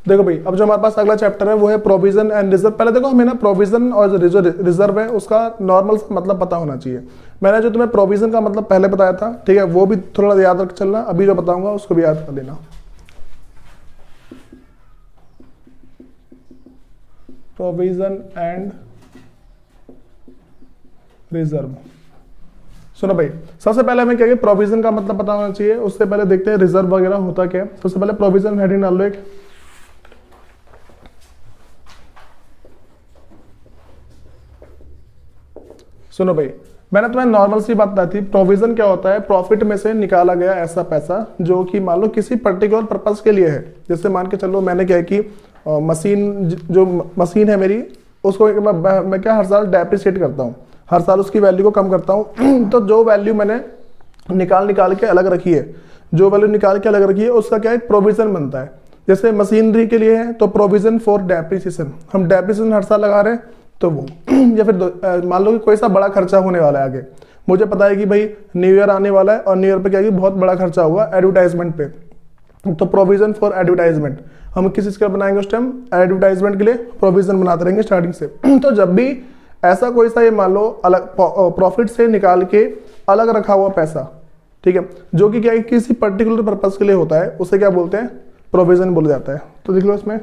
देखो भाई, अब जो हमारे पास अगला चैप्टर है वो है प्रोविजन एंड रिजर्व। पहले देखो हमें ना प्रोविजन और जो रिजर्व है उसका नॉर्मल मतलब पता होना चाहिए। मैंने जो तुम्हें प्रोविजन का मतलब पहले बताया था, ठीक है, वो भी थोड़ा याद रख चलना, अभी जो बताऊंगा उसको भी याद कर लेना। Provision and reserve. सुनो भाई, सबसे पहले हमें क्या है, प्रोविजन का मतलब पता होना चाहिए। उससे पहले देखते हैं रिजर्व वगैरह होता क्या है। सबसे पहले प्रोविजन हेडिंग डाल लो एक। सुनो भाई, मैंने तुम्हें नॉर्मल सी बात बताई थी, प्रोविजन क्या होता है, प्रॉफिट में से निकाला गया ऐसा पैसा जो कि मान लो किसी पर्टिकुलर पर्पस के लिए है। जैसे मान के चलो मैंने क्या है कि जो मशीन है मेरी, उसको मैं क्या हर साल डेप्रिसिएट करता हूँ, हर साल उसकी वैल्यू को कम करता हूँ। तो जो वैल्यू मैंने निकाल के अलग रखी है, जो वैल्यू निकाल के अलग रखी है उसका क्या एक प्रोविजन बनता है। जैसे मशीनरी के लिए है तो प्रोविजन फॉर डेप्रिसिएशन, हम डेप्रिसिएशन हर साल लगा रहे हैं तो वो या फिर मान लो कि कोई सा बड़ा खर्चा होने वाला है आगे, मुझे पता है कि भाई न्यू ईयर आने वाला है और न्यू ईयर पे क्या है कि बहुत बड़ा खर्चा होगा एडवर्टाइजमेंट पे, तो प्रोविजन फॉर एडवर्टाइजमेंट हम किस चीज का बनाएंगे उस टाइम, एडवर्टाइजमेंट के लिए प्रोविजन बनाते रहेंगे स्टार्टिंग से। तो जब भी ऐसा कोई सा ये मान लो अलग प्रॉफिट से निकाल के अलग रखा हुआ पैसा, ठीक है, जो कि क्या है किसी पर्टिकुलर पर्पज के लिए होता है, उसे क्या बोलते हैं, प्रोविजन बोला जाता है। तो देख लो इसमें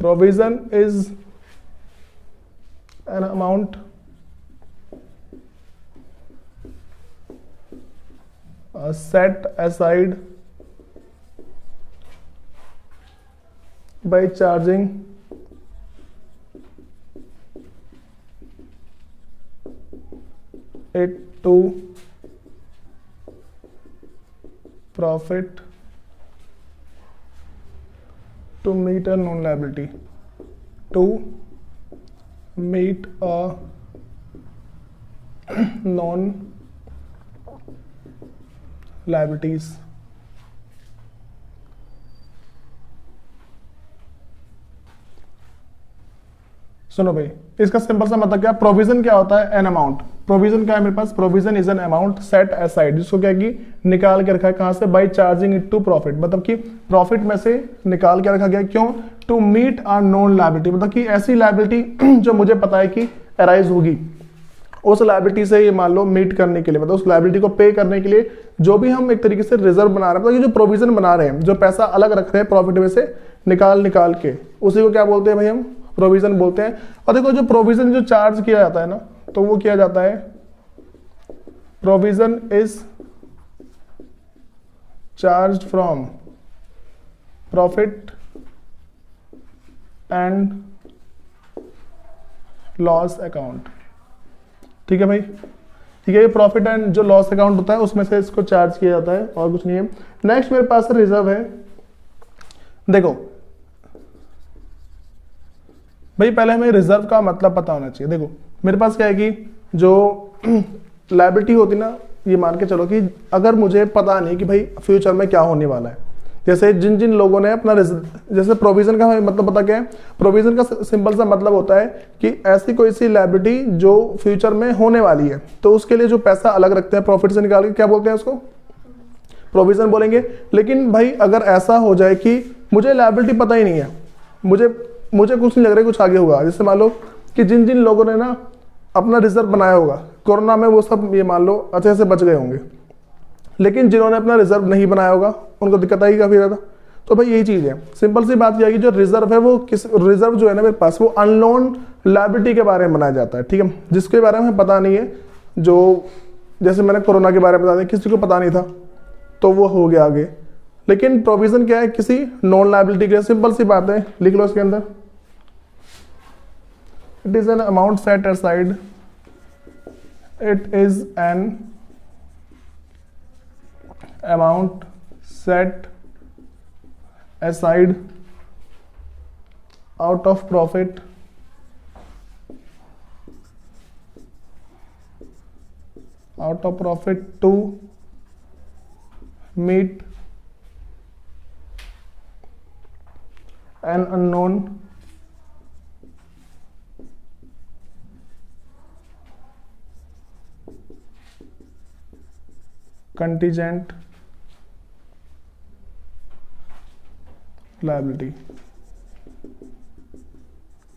provision is an amount set aside by charging it to profit to meet a known liability, to meet a known liabilities। सुनो भाई, इसका सिंपल सा मतलब क्या, प्रोविजन क्या होता है, एन अमाउंट। प्रोविजन क्या है मेरे पास, provision is an amount set aside, जिसको क्या कि निकाल के रखा है, कहां से, by charging it to profit, मतलब कि प्रॉफिट में से निकाल के रखा गया, क्यों, to meet are known liability, मतलब कि ऐसी लायबिलिटी जो मुझे पता है कि अराइज होगी, उस लायबिलिटी से ये मान लो मीट करने के लिए, मतलब उस लायबिलिटी को पे करने के लिए जो भी हम एक तरीके से रिजर्व बना रहे हैं, मतलब ये जो प्रोविजन बना रहे हैं, जो पैसा अलग रख रहे हैं प्रॉफिट में से निकाल के, उसी को क्या बोलते हैं भाई, हम प्रोविजन बोलते हैं। और देखो जो प्रोविजन जो चार्ज किया जाता है ना, तो वो किया जाता है, provision is charge from profit and loss account. ठीक है भाई, ठीक है, ये प्रॉफिट एंड जो लॉस अकाउंट होता है उसमें से इसको चार्ज किया जाता है, और कुछ नहीं है। नेक्स्ट मेरे पास रिजर्व है। देखो भाई, पहले हमें रिजर्व का मतलब पता होना चाहिए। देखो मेरे पास क्या है कि जो लायबिलिटी होती ना, ये मान के चलो कि अगर मुझे पता नहीं कि भाई फ्यूचर में क्या होने वाला है, जैसे जिन जिन लोगों ने अपना जैसे प्रोविजन का मतलब पता क्या है, प्रोविजन का सिंपल सा मतलब होता है कि ऐसी कोई सी लायबिलिटी जो फ्यूचर में होने वाली है, तो उसके लिए जो पैसा अलग रखते हैं प्रॉफिट से निकाल के, क्या बोलते हैं उसको, प्रोविजन बोलेंगे। लेकिन भाई अगर ऐसा हो जाए कि मुझे लायबिलिटी पता ही नहीं है, मुझे कुछ नहीं लग रहा है कुछ आगे होगा, जैसे मान लो कि जिन जिन लोगों ने ना अपना रिजर्व बनाया होगा कोरोना में, वो सब ये मान लो अच्छे से बच गए होंगे, लेकिन जिन्होंने अपना रिजर्व नहीं बनाया होगा उनको दिक्कत आएगी काफी ज्यादा। तो भाई यही चीज है, सिंपल सी बात यह है कि जो रिजर्व है वो किस रिजर्व जो है ना मेरे पास, वो अननोन लायबिलिटी के बारे में बनाया जाता है, ठीक है, जिसके बारे में हमें पता नहीं है। जो जैसे मैंने कोरोना के बारे में बता दिया, किसी को पता नहीं था तो वो हो गया आगे। लेकिन प्रोविजन क्या है, किसी नॉन लायबिलिटी के, सिंपल सी बात है, लिख लो इसके अंदर, it is an amount set aside, it is N amount set aside out of profit to meet an unknown contingent liability.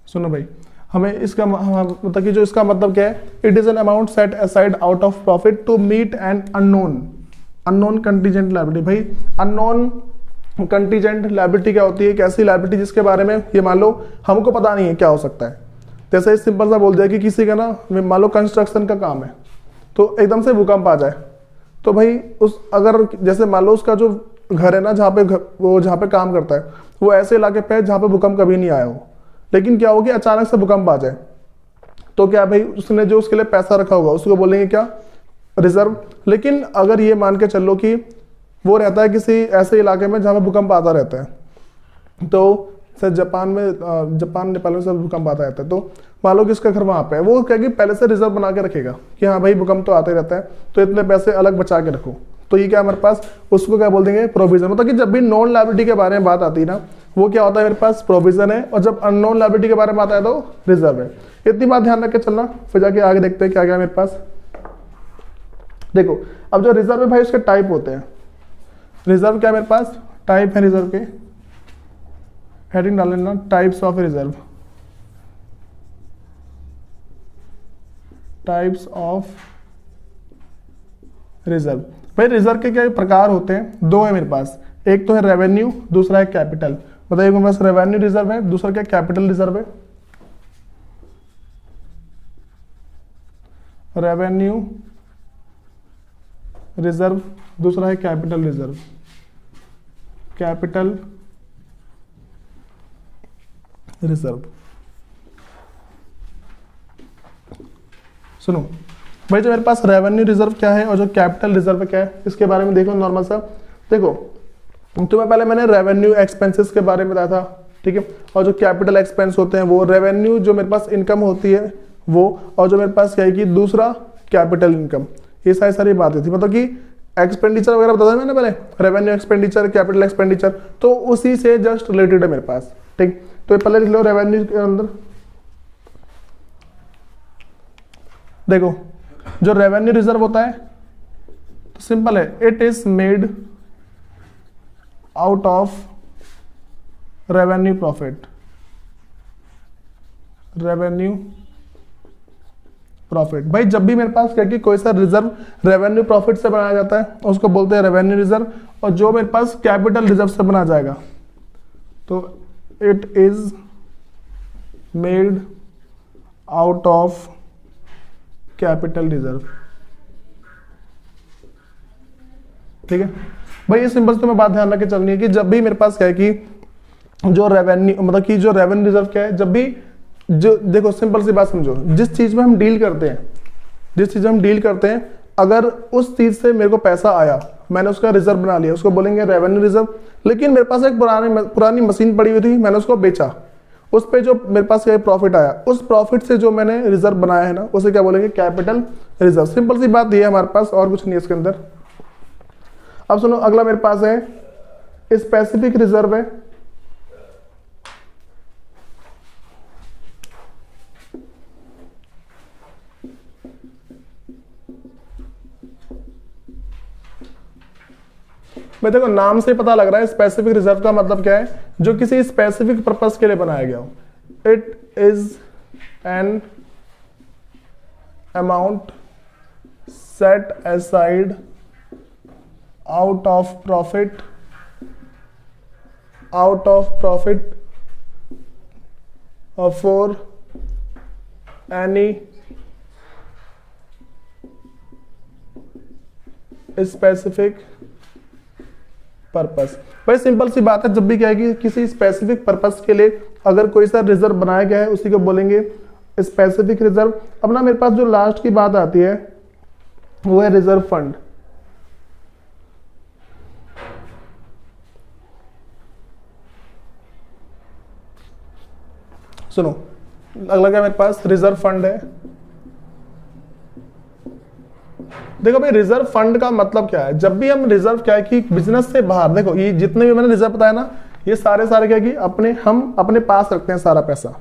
सुनो भाई, हमें इसका मतलब कि जो इसका मतलब क्या है, it is an amount set aside out of profit to meet an unknown contingent liability. भाई अननोन कंटीजेंट लायबिलिटी क्या होती है? एक ऐसी लायबिलिटी जिसके बारे में ये मान लो हमको पता नहीं है क्या हो सकता है। जैसे सिंपल सा बोल दिया कि किसी का ना मान लो कंस्ट्रक्शन का काम है, तो एकदम से भूकंप आ जाए, तो भाई उस अगर जैसे मान लो उसका जो घर है ना, जहाँ पे काम करता है, वो ऐसे इलाके पे है जहाँ पे भूकंप कभी नहीं आया हो, लेकिन क्या हो कि अचानक से भूकंप आ जाए, तो क्या भाई उसने जो उसके लिए पैसा रखा होगा उसको बोलेंगे क्या? रिजर्व। लेकिन अगर ये मान के चलो कि वो रहता है किसी ऐसे इलाके में जहाँ पे भूकंप आता रहता है, तो सर जापान नेपाल में सब भूकंप आता रहता है, तो मान लो कि इसका घर वहाँ पे है, वो क्या कि पहले से रिजर्व बना के रखेगा कि हाँ भाई भूकंप तो आते रहता है, तो इतने पैसे अलग बचा के रखो। तो ये क्या हमारे पास, उसको क्या बोल देंगे? प्रोविजन। मतलब कि जब भी नॉन लायबिलिटी के बारे में बात आती है ना, वो क्या होता है? मेरे पास प्रोविजन है, और जब अननोन लायबिलिटी के बारे में आता है तो रिजर्व है। इतनी बात ध्यान रख के चलना, फिर जाके आगे देखते हैं क्या क्या मेरे पास। देखो अब जो रिजर्व है भाई उसके टाइप होते हैं। रिजर्व क्या मेरे पास टाइप है? रिजर्व के हेडिंग डाल लेना, types of reserve. Types of reserve. भाई रिजर्व के क्या प्रकार होते हैं? दो है मेरे पास, एक तो है रेवेन्यू, दूसरा है कैपिटल। मतलब एक मेरे पास रेवेन्यू रिजर्व है, दूसरा क्या कैपिटल रिजर्व है। रेवेन्यू रिजर्व, दूसरा है कैपिटल रिजर्व। Capital reserve. सुनो भाई, जो मेरे पास रेवेन्यू रिजर्व क्या है और जो कैपिटल रिजर्व क्या है, इसके बारे में देखो नॉर्मल सा। देखो तुम्हें पहले मैंने रेवेन्यू एक्सपेंसेस के बारे में बताया था, ठीक है, और जो कैपिटल एक्सपेंस होते हैं वो रेवेन्यू जो मेरे पास इनकम होती है वो, और जो मेरे पास क्या है कि दूसरा कैपिटल इनकम। ये सारी बातें थी, मतलब कि एक्सपेंडिचर वगैरह बताया मैंने पहले, रेवेन्यू एक्सपेंडिचर, कैपिटल एक्सपेंडिचर, तो उसी से जस्ट रिलेटेड है मेरे पास, ठीक। तो पहले लिख लो रेवेन्यू के अंदर। देखो जो रेवेन्यू रिजर्व होता है तो सिंपल है, it is made out of revenue profit. Revenue profit. भाई जब भी मेरे पास क्या कि कोई सा रिजर्व रेवेन्यू प्रॉफिट से बनाया जाता है उसको बोलते हैं रेवेन्यू रिजर्व, और जो मेरे पास कैपिटल रिजर्व से बना जाएगा तो it is made out of capital reserve, ठीक है। भाई ये सिंपल से मैं बात ध्यान रख के चलनी है कि जब भी मेरे पास क्या है कि जो रेवेन्यू मतलब कि जो रेवेन्यू रिजर्व क्या है, जब भी जो देखो सिंपल सी बात समझो, जिस चीज में हम डील करते हैं, अगर उस चीज से मेरे को पैसा आया, मैंने उसका रिजर्व बना लिया, उसको बोलेंगे रेवेन्यू रिजर्व। लेकिन मेरे पास एक पुरानी मशीन पड़ी हुई थी, मैंने उसको बेचा, उस पे जो मेरे पास प्रॉफिट आया, उस प्रॉफिट से जो मैंने रिजर्व बनाया है ना, उसे क्या बोलेंगे? Capital reserve. सिंपल सी बात ये है हमारे पास, और कुछ नहीं है इसके अंदर। अब सुनो, अगला मेरे पास है स्पेसिफिक रिजर्व है। मैं देखो नाम से पता लग रहा है स्पेसिफिक रिजर्व का मतलब क्या है, जो किसी स्पेसिफिक पर्पस के लिए बनाया गया हो। It is an amount set aside out of profit for any specific purpose. भाई सिंपल सी बात है, जब भी क्या है कि किसी स्पेसिफिक पर्पस के लिए अगर कोई सा रिजर्व बनाया गया है उसी को बोलेंगे स्पेसिफिक रिजर्व। अब ना मेरे पास जो लास्ट की बात आती है वो है रिजर्व फंड। सुनो अगला क्या मेरे पास रिजर्व फंड है। देखो भाई रिजर्व फंड का मतलब क्या है, जब भी हम रिजर्व क्या है कि बिजनेस से बाहर, देखो ये जितने भी मैंने रिजर्व बताया ना, ये सारे क्या है कि हम अपने पास रखते हैं सारा पैसा,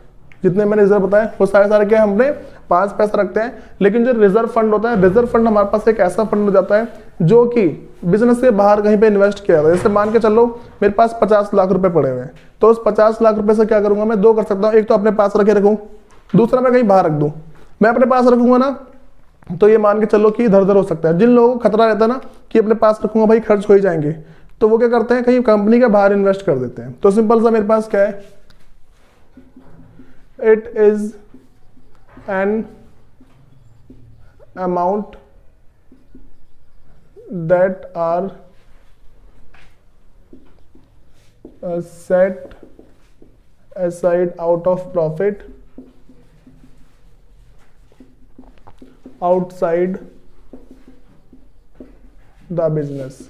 जितने मैंने रिजर्व बताए वो सारे क्या हमने 5 पैसा रखते हैं। लेकिन जो रिजर्व फंड होता है, रिजर्व फंड हमारे पास एक ऐसा फंड हो जाता है जो कि बिजनेस के बाहर कहीं पे इन्वेस्ट किया हुआ है। जैसे मान के चलो मेरे पास 50 लाख रुपए पड़े हुए हैं, तो उस 50 लाख रुपए से क्या करूंगा मैं, 2 कर सकता हूँ। एक तो अपने पास रखे रखूँ, दूसरा मैं कहीं बाहर रख दूँ। मैं अपने पास रखूंगा ना तो ये मान के चलो कि इधर उधर हो सकता है। जिन लोगों को खतरा रहता है ना कि अपने पास रखूंगा भाई खर्च हो ही जाएंगे, तो वो क्या करते हैं, कहीं कंपनी के बाहर इन्वेस्ट कर देते हैं। तो सिंपल सा मेरे पास क्या है, it is an amount that are set aside out of profit outside the business।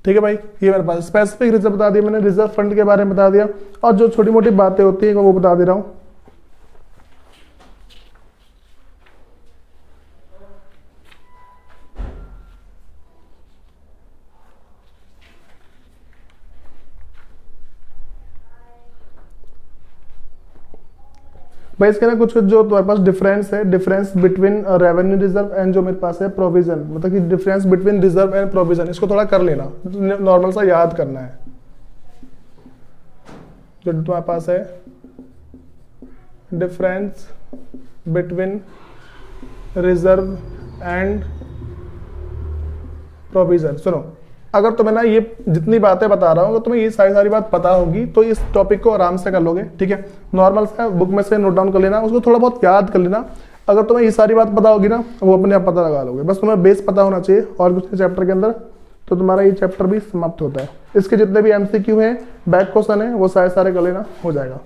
ठीक है भाई, ये मेरे पास स्पेसिफिक रिजर्व बता दिया मैंने, रिजर्व फंड के बारे में बता दिया, और जो छोटी मोटी बातें होती है वो बता दे रहा हूं। भाई इसके ना कुछ जो तुम्हारे पास डिफरेंस है, difference between revenue reserve and जो मेरे पास है प्रोविजन, मतलब कि difference between reserve and provision, इसको थोड़ा कर लेना, नॉर्मल सा याद करना है। जो तुम्हारे पास है difference between reserve and provision. सुनो, अगर तुम्हें ना ये जितनी बातें बता रहा हूँ, अगर तुम्हें ये सारी बात पता होगी तो इस टॉपिक को आराम से कर लोगे। ठीक है, नॉर्मल सा बुक में से नोट डाउन कर लेना, उसको थोड़ा बहुत याद कर लेना। अगर तुम्हें ये सारी बात पता होगी ना, वो अपने आप पता लगा लोगे। बस तुम्हें बेस पता होना चाहिए और कुछ चैप्टर के अंदर, तो तुम्हारा ये चैप्टर भी समाप्त होता है। इसके जितने भी MCQ हैं, बैक क्वेश्चन है, वो सारे कर लेना, हो जाएगा।